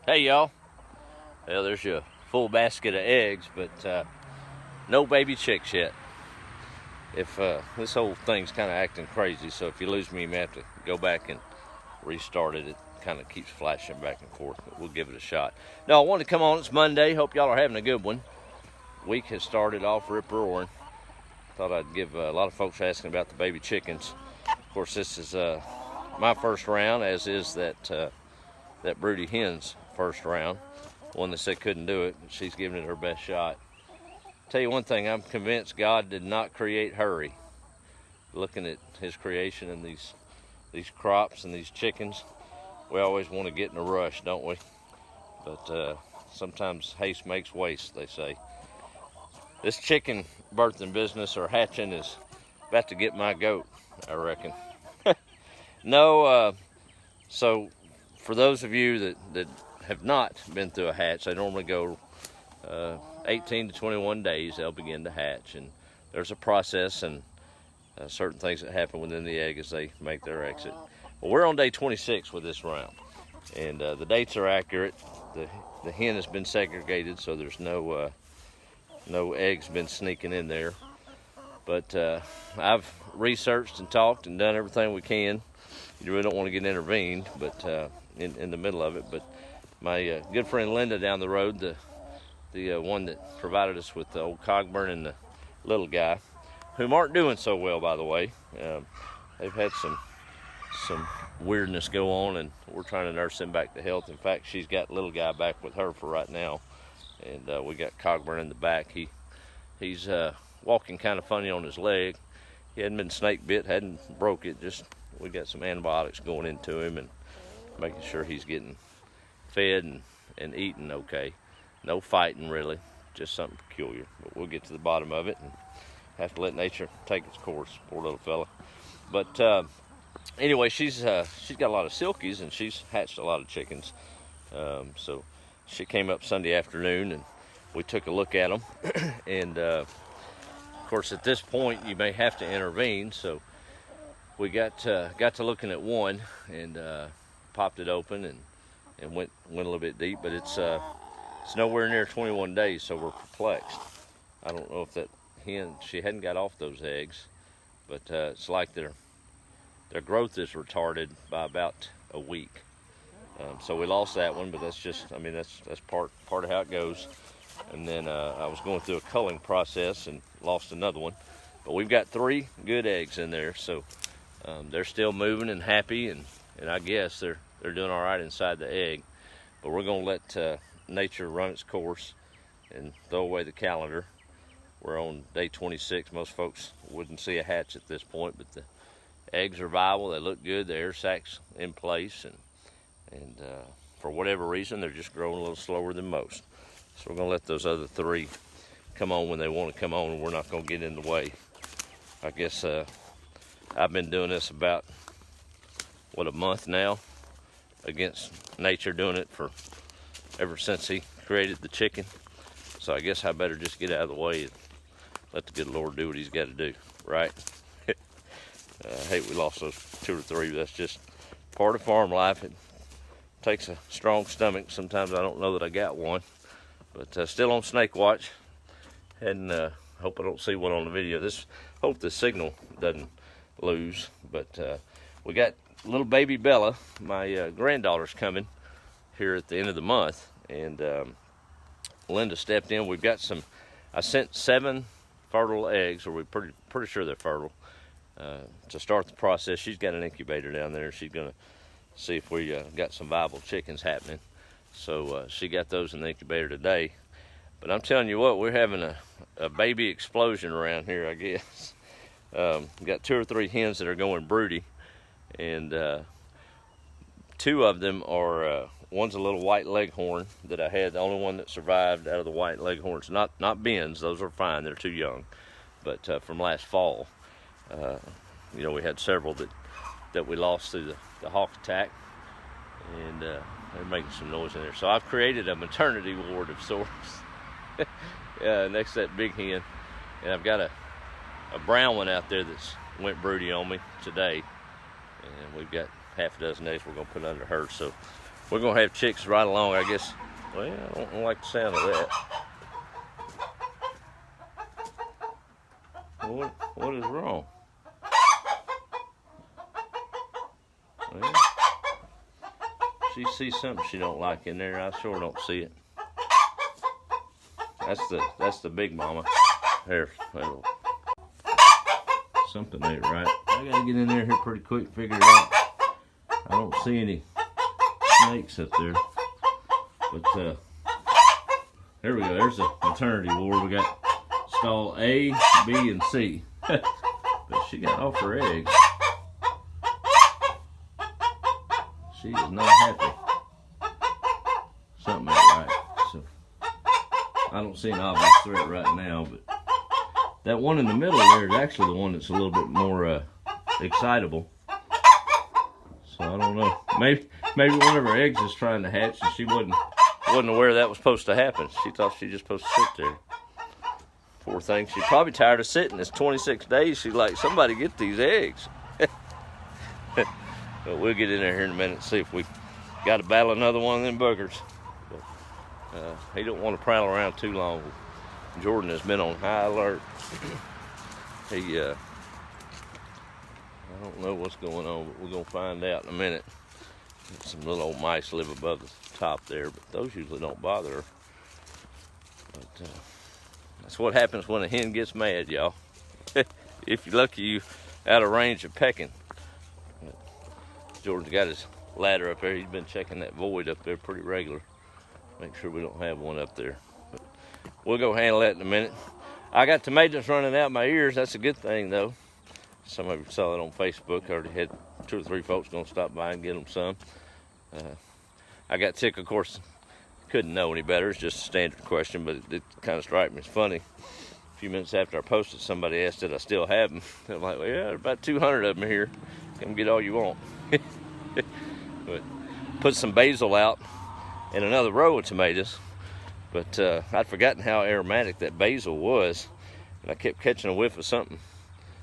Hey y'all, well there's your full basket of eggs, but no baby chicks yet. If this whole thing's kind of acting crazy, so if you lose me, you may have to go back and restart it. It kind of keeps flashing back and forth, but we'll give it a shot. No, I wanted to come on. It's Monday. Hope y'all are having a good one. Week has started off rip-roaring. Thought I'd give a lot of folks asking about the baby chickens. Of course, this is my first round, as is that broody hen's first round. One that said couldn't do it, but she's giving it her best shot. Tell you one thing, I'm convinced God did not create hurry. Looking at his creation and these crops and these chickens, we always want to get in a rush, don't we? But sometimes haste makes waste, they say. This chicken birthing business or hatching is about to get my goat, I reckon. No, so for those of you that have not been through a hatch, they normally go 18 to 21 days, they'll begin to hatch. And there's a process and certain things that happen within the egg as they make their exit. Well, we're on day 26 with this round, and the dates are accurate. The hen has been segregated, so there's no eggs been sneaking in there. But I've researched and talked and done everything we can. You really don't want to get intervened, but in the middle of it. But my good friend Linda down the road, the one that provided us with the old Cogburn and the little guy, whom aren't doing so well, by the way. They've had some weirdness go on, and we're trying to nurse them back to health. In fact, she's got little guy back with her for right now, and we got Cogburn in the back. He's walking kind of funny on his leg. He hadn't been snake bit, hadn't broke it. Just we got some antibiotics going into him and making sure he's getting fed and eating okay. No fighting really, just something peculiar. But we'll get to the bottom of it and have to let nature take its course. Poor little fella. But anyway, she's got a lot of silkies and she's hatched a lot of chickens. So she came up Sunday afternoon and we took a look at them. And of course, at this point, you may have to intervene. So we got to looking at one and popped it open and went a little bit deep, but it's nowhere near 21 days, so we're perplexed. I don't know if that hen, she hadn't got off those eggs, but it's like their growth is retarded by about a week. So we lost that one, but that's just, I mean, that's part of how it goes. And then I was going through a culling process and lost another one. But we've got 3 good eggs in there, so they're still moving and happy, and I guess they're doing all right inside the egg. But we're going to let nature run its course and throw away the calendar. We're on day 26. Most folks wouldn't see a hatch at this point, but the eggs are viable. They look good. The air sacs in place, and for whatever reason, they're just growing a little slower than most. So we're going to let those other 3 come on when they want to come on, and we're not going to get in the way. I guess I've been doing this about, a month now, against nature, doing it for ever since he created the chicken. So I guess I better just get out of the way and let the good Lord do what he's got to do, right? I hate we lost those 2 or 3, but that's just part of farm life. It takes a strong stomach. Sometimes I don't know that I got one, but still on snake watch, and hope I don't see one on the video. Hope the signal doesn't lose, but we got little baby Bella. My granddaughter's coming here at the end of the month, and Linda stepped in. We've got I sent 7 fertile eggs, or we're pretty sure they're fertile, to start the process. She's got an incubator down there. She's gonna see if we got some viable chickens happening. So she got those in the incubator today. But I'm telling you what, we're having a baby explosion around here, I guess. Got 2 or 3 hens that are going broody, and 2 of them are, one's a little white leghorn that I had, the only one that survived out of the white leghorns. Not Ben's, those are fine, they're too young. But from last fall, we had several that we lost through the hawk attack, and they're making some noise in there. So I've created a maternity ward of sorts next to that big hen, and I've got a brown one out there that's went broody on me today, and we've got half a dozen eggs we're going to put under her. So We're gonna have chicks right along, I guess. Well, I don't like the sound of that. What is wrong? Well, she sees something she don't like in there. I sure don't see it. That's the big mama. There, something ain't right. I gotta get in there here pretty quick, figure it out. I don't see any snakes up there. But there we go. There's the maternity ward. We got stall A, B, and C. But she got off her eggs. She is not happy. Something ain't right. So I don't see an obvious threat right now, but that one in the middle there is actually the one that's a little bit more excitable. So I don't know. Maybe one of her eggs is trying to hatch, and she wasn't aware that was supposed to happen. She thought she was just supposed to sit there. Poor thing. She's probably tired of sitting. It's 26 days. She's like, somebody get these eggs. But we'll get in there here in a minute and see if we got to battle another one of them buggers. But, he don't want to prowl around too long. Jordan has been on high alert. I don't know what's going on, but we're going to find out in a minute. Some little old mice live above the top there, but those usually don't bother her. But that's what happens when a hen gets mad, y'all. If you're lucky, you out of range of pecking. But Jordan's got his ladder up there. He's been checking that void up there pretty regular. Make sure we don't have one up there. But we'll go handle that in a minute. I got tomatoes running out my ears. That's a good thing, though. Some of you saw it on Facebook. I already had 2 or 3 folks going to stop by and get them some. I got tick, of course. Couldn't know any better. It's just a standard question, but it kind of struck me as funny. A few minutes after I posted, somebody asked did I still have them. I'm like, well, yeah, there's about 200 of them here. Come get all you want. But put some basil out in another row of tomatoes. But I'd forgotten how aromatic that basil was. And I kept catching a whiff of something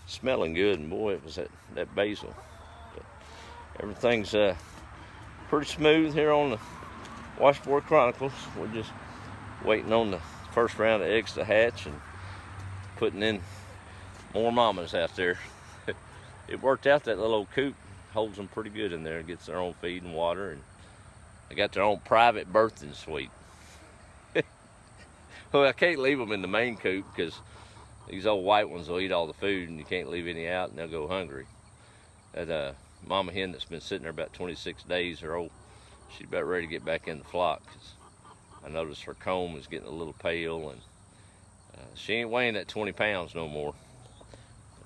smelling good, and boy, it was that basil. But everything's pretty smooth here on the Washboard Chronicles. We're just waiting on the first round of eggs to hatch and putting in more mamas out there. It worked out. That little old coop holds them pretty good in there. Gets their own feed and water, and they got their own private birthing suite. Well, I can't leave them in the main coop because these old white ones will eat all the food, and you can't leave any out, and they'll go hungry. That mama hen that's been sitting there about 26 days, her old, she's about ready to get back in the flock. 'Cause I noticed her comb is getting a little pale, and she ain't weighing that 20 pounds no more.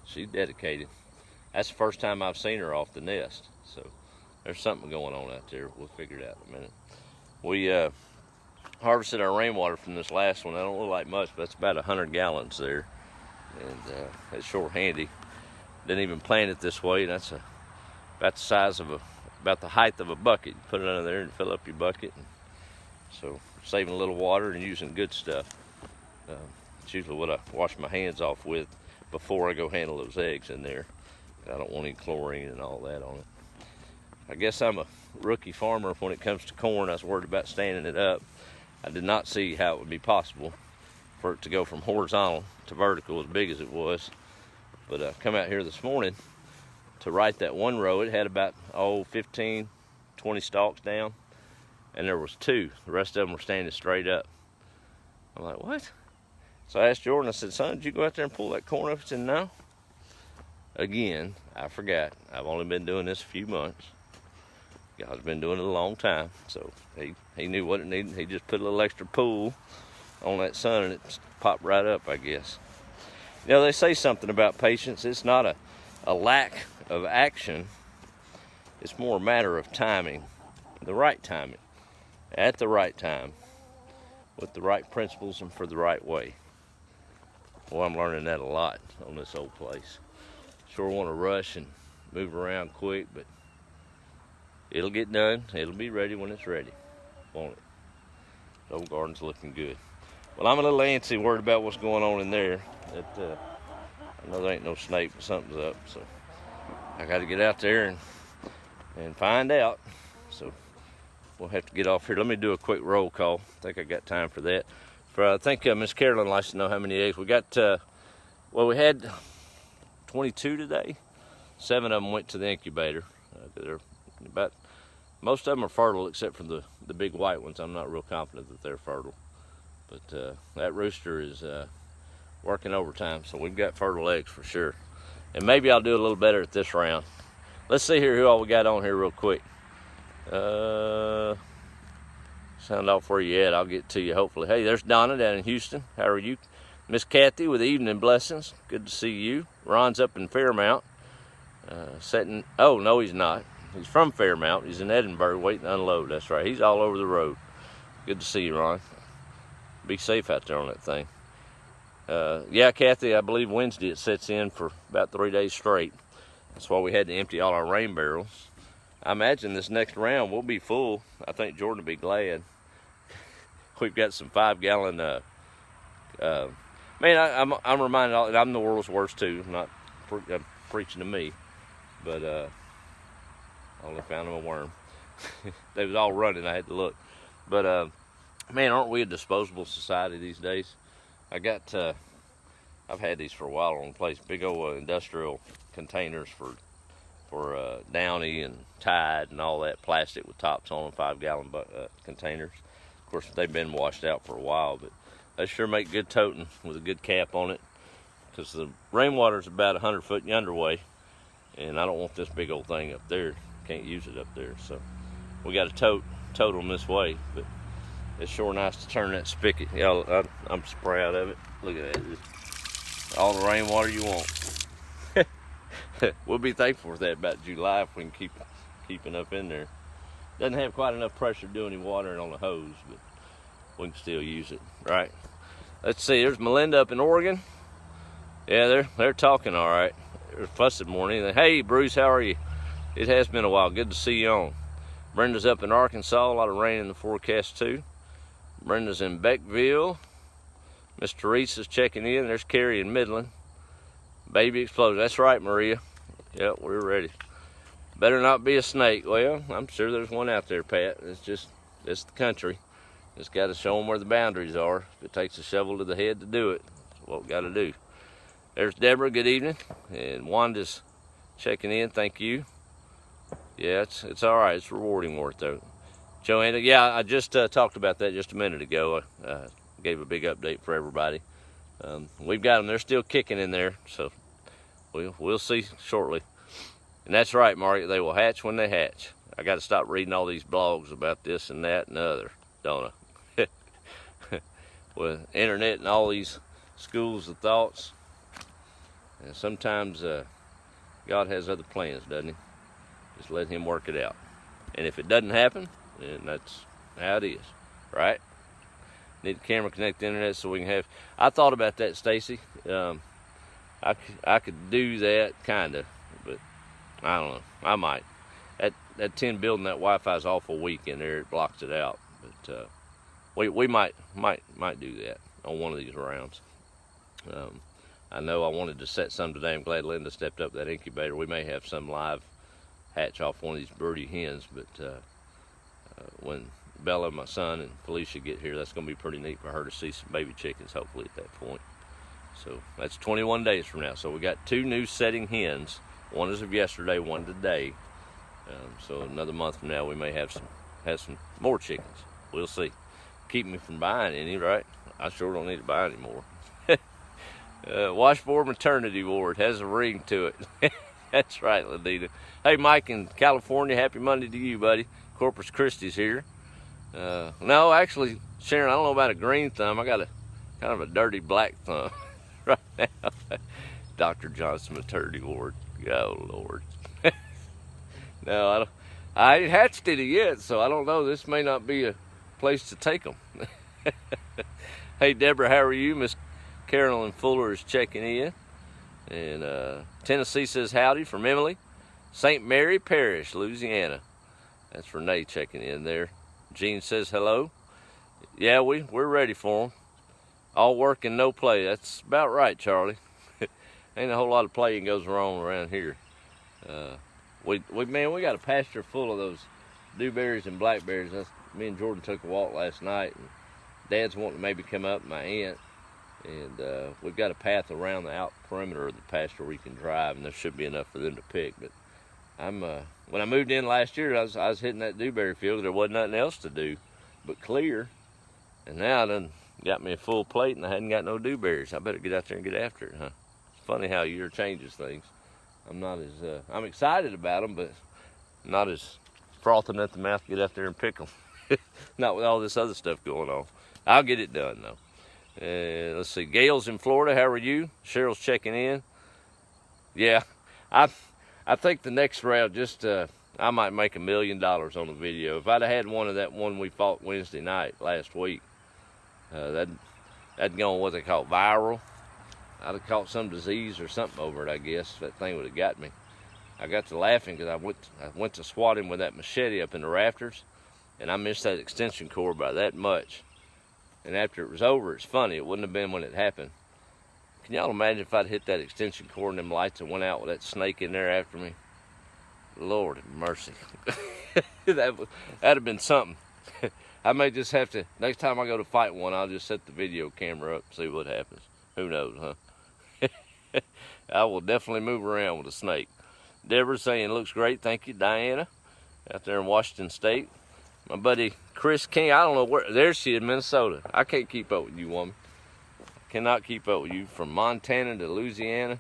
She's dedicated. That's the first time I've seen her off the nest, so there's something going on out there. We'll figure it out in a minute. We harvested our rainwater from this last one. I don't look like much, but it's about 100 gallons there, and it's sure handy. Didn't even plant it this way. That's about the size of about the height of a bucket. You put it under there and fill up your bucket. And so saving a little water and using good stuff. It's usually what I wash my hands off with before I go handle those eggs in there. I don't want any chlorine and all that on it. I guess I'm a rookie farmer when it comes to corn. I was worried about standing it up. I did not see how it would be possible for it to go from horizontal to vertical as big as it was. But I come out here this morning to right that one row. It had about 15, 20 stalks down, and there was 2. The rest of them were standing straight up. I'm like, what? So I asked Jordan, I said, son, did you go out there and pull that corn up? He said, no. Again, I forgot. I've only been doing this a few months. God's been doing it a long time, so he knew what it needed. He just put a little extra pull on that sun, and it popped right up, I guess. You know, they say something about patience. It's not a lack of action. It's more a matter of timing, the right timing, at the right time, with the right principles and for the right way. Well, I'm learning that a lot on this old place. Sure want to rush and move around quick, but it'll get done. It'll be ready when it's ready, won't it? The old garden's looking good. Well, I'm a little antsy, worried about what's going on in there. I know there ain't no snake, but something's up, so I got to get out there and find out. So we'll have to get off here. Let me do a quick roll call. I think I got time for that. I think Miss Carolyn likes to know how many eggs we got. Well, we had 22 today. 7 of them went to the incubator. Most of them are fertile except for the big white ones. I'm not real confident that they're fertile. But that rooster is working overtime, so we've got fertile eggs for sure. And maybe I'll do a little better at this round. Let's see here who all we got on here real quick. Sound off where you at. I'll get to you hopefully. Hey, there's Donna down in Houston. How are you? Miss Kathy with evening blessings. Good to see you. Ron's up in Fairmount. Oh, no, he's not. He's from Fairmount. He's in Edinburgh waiting to unload. That's right. He's all over the road. Good to see you, Ron. Be safe out there on that thing. Yeah, Kathy, I believe Wednesday it sets in for about 3 days straight. That's why we had to empty all our rain barrels. I imagine this next round will be full. I think Jordan will be glad. We've got some 5-gallon. Man, I'm reminded. I'm the world's worst too. I'm preaching to me, but I only found them a worm. They was all running. I had to look, but man, aren't we a disposable society these days? I've had these for a while on the place. Big old industrial containers for Downy and Tide and all that, plastic with tops on them, 5-gallon containers. Of course, they've been washed out for a while, but they sure make good toting with a good cap on it, because the rainwater's about 100 foot yonder way, and I don't want this big old thing up there. Can't use it up there, so we got to tote them this way. But it's sure nice to turn that spigot. Yeah, I'm so proud of it. Look at that. All the rainwater you want. We'll be thankful for that about July if we can keep enough in there. Doesn't have quite enough pressure to do any watering on the hose, but we can still use it, right? Let's see, there's Melinda up in Oregon. Yeah, they're talking all right. They're fussing more than anything. Hey, Bruce, how are you? It has been a while. Good to see you on. Brenda's up in Arkansas. A lot of rain in the forecast, too. Brenda's in Beckville. Miss Teresa's checking in. There's Carrie in Midland. Baby explosion. That's right, Maria. Yep, we're ready. Better not be a snake. Well, I'm sure there's one out there, Pat. It's the country. Just got to show them where the boundaries are. If it takes a shovel to the head to do it, that's what we got to do. There's Deborah. Good evening. And Wanda's checking in. Thank you. Yeah, it's all right. It's rewarding work, though. Joanna, yeah, I just talked about that just a minute ago. I gave a big update for everybody. We've got them. They're still kicking in there, so we'll see shortly. And that's right, Margaret. They will hatch when they hatch. I got to stop reading all these blogs about this and that and the other, don't I? With internet and all these schools of thoughts, and sometimes God has other plans, doesn't he? Just let him work it out. And if it doesn't happen, then that's how it is, right? Need the camera connect to the internet so we can have. I thought about that, Stacy. I could do that kind of, but I don't know. I might. That tin building, that Wi-Fi is awful weak in there. It blocks it out. But we might do that on one of these rounds. I know I wanted to set some today. I'm glad Linda stepped up that incubator. We may have some live hatch off one of these birdie hens, but when Bella, my son, and Felicia get here, that's going to be pretty neat for her to see some baby chickens, hopefully, at that point. So that's 21 days from now. So we got 2 new setting hens. One is of yesterday, one today. So another month from now, we may have some more chickens. We'll see. Keep me from buying any, right? I sure don't need to buy any more. Washboard maternity ward has a ring to it. That's right, Ladita. Hey, Mike in California, happy Monday to you, buddy. Corpus Christi's here. No, actually, Sharon, I don't know about a green thumb. I got a kind of a dirty black thumb right now. Dr. Johnson maternity ward. Oh, Lord. No, I don't. I ain't hatched any yet, so I don't know. This may not be a place to take them. Hey, Deborah, how are you? Miss Carolyn Fuller is checking in. And Tennessee says howdy from Emily. St. Mary Parish, Louisiana. That's Renee checking in there. Jean says hello. Yeah, we're ready for them. All work and no play. That's about right, Charlie. Ain't a whole lot of playing goes wrong around here. We got a pasture full of those dewberries and blackberries. Me and Jordan took a walk last night, and Dad's wanting to maybe come up with my aunt. And we've got a path around the out perimeter of the pasture where you can drive, and there should be enough for them to pick. But when I moved in last year, I was hitting that dewberry field. There wasn't nothing else to do but clear. And now I done got me a full plate, and I hadn't got no dewberries. I better get out there and get after it, huh? It's funny how a year changes things. I'm excited about them, but not as frothing at the mouth to get out there and pick them. Not with all this other stuff going on. I'll get it done, though. Let's see. Gail's in Florida. How are you? Cheryl's checking in. Yeah, I think the next round, I might make $1 million on the video. If I'd have had one of that one we fought Wednesday night last week, that'd gone what they call viral. I'd have caught some disease or something over it, I guess. That thing would have got me. I got to laughing because I went to swat him with that machete up in the rafters, and I missed that extension cord by that much. And after it was over, it's funny, it wouldn't have been when it happened. Can y'all imagine if I'd hit that extension cord and them lights and went out with that snake in there after me? Lord have mercy. That'd have been something. I may just have to, next time I go to fight one, I'll just set the video camera up and see what happens. Who knows, huh? I will definitely move around with a snake. Deborah's saying, looks great. Thank you, Diana, out there in Washington State. My buddy Chris King, I don't know where, there she is in Minnesota. I can't keep up with you, woman. Cannot keep up with you. From Montana to Louisiana.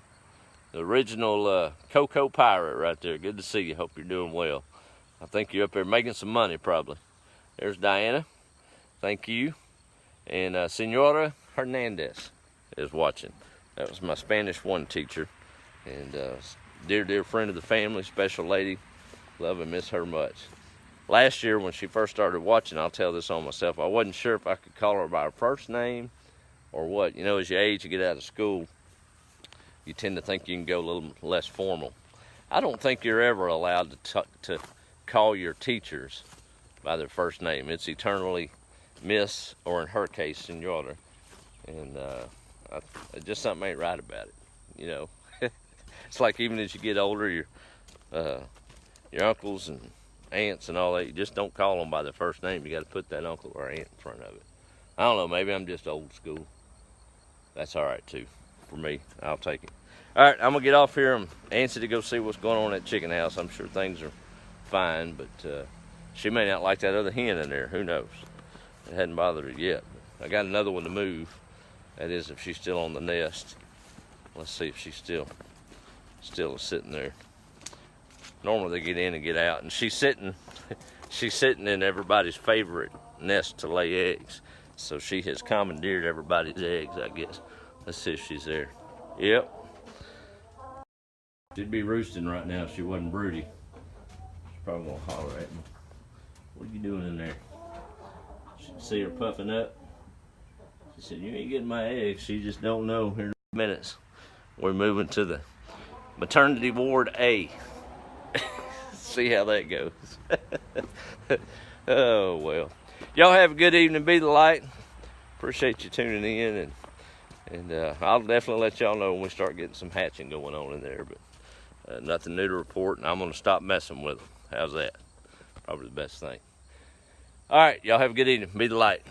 The original Cocoa Pirate right there. Good to see you. Hope you're doing well. I think you're up there making some money, probably. There's Diana. Thank you. And Senora Hernandez is watching. That was my Spanish 1 teacher. And dear friend of the family, special lady. Love and miss her much. Last year when she first started watching, I'll tell this on myself, I wasn't sure if I could call her by her first name or what. You know, as you age, you get out of school, you tend to think you can go a little less formal. I don't think you're ever allowed to call your teachers by their first name. It's eternally Miss, or in her case, Senora. And just something ain't right about it, you know. It's like even as you get older, your uncles and aunts and all that, you just don't call them by their first name. You got to put that uncle or aunt in front of it. I don't know, maybe I'm just old school. That's all right too. For me, I'll take it. All right, I'm gonna get off here and Nancy to go see what's going on at that chicken house. I'm sure things are fine, but she may not like that other hen in there. Who knows? It hadn't bothered her yet. I got another one to move. That is, if she's still on the nest. Let's see if she's still sitting there. Normally they get in and get out, and she's sitting in everybody's favorite nest to lay eggs. So she has commandeered everybody's eggs, I guess. Let's see if she's there. Yep. She'd be roosting right now if she wasn't broody. She's probably gonna holler at me. What are you doing in there? She see her puffing up. She said, you ain't getting my eggs. She just don't know. Here in minutes, we're moving to the maternity ward A. See how that goes. Oh, well. Y'all have a good evening. Be the light. Appreciate you tuning in, and I'll definitely let y'all know when we start getting some hatching going on in there, but nothing new to report, and I'm going to stop messing with them. How's that? Probably the best thing. All right, y'all have a good evening. Be the light.